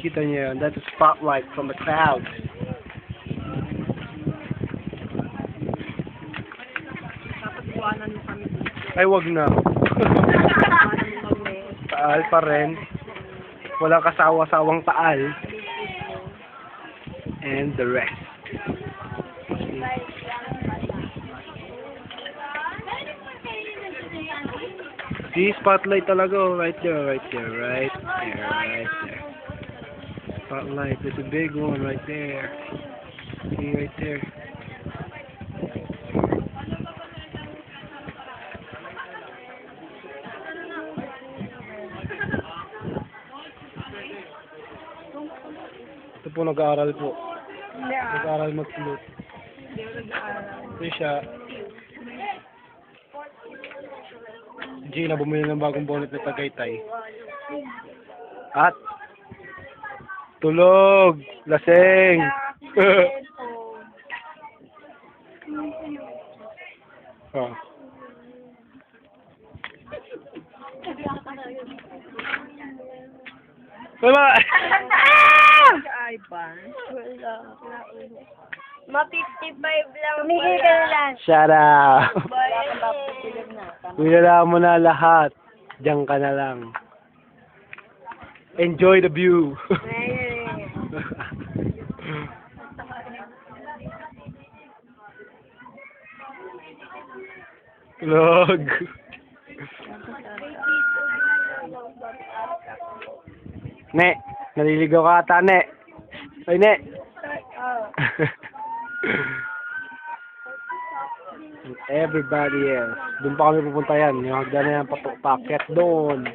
Kita niyo yun. That's a spotlight from the clouds. Dapat iwanan mo kami dito. Ay, wag na. Iwanan mo kami. Taal pa rin. Walang kasawa-sawang taal. And the rest. See, spotlight talaga, oh, right there, right there, right there, right there. Spotlight, there's a big one right there. See, right there. Ito po nag-aaral po. Nag-aaral mag-flute. Ito siya. Gina, bumili ng bagong bonnet na Tagaytay. At tulog! Laseng! Oh. Wala! Ay ba? Ma-55 lang. Tumigil ka na lang. Shut up! Bayan na. Wilala mo na lahat. Diyan ka na lang. Enjoy the view. Log. Ne, naliligaw ka ata, Ne. Ay, Ne. And everybody else. Doon pa kami pupunta yan. Yung hagdan na yan, papakyat doon.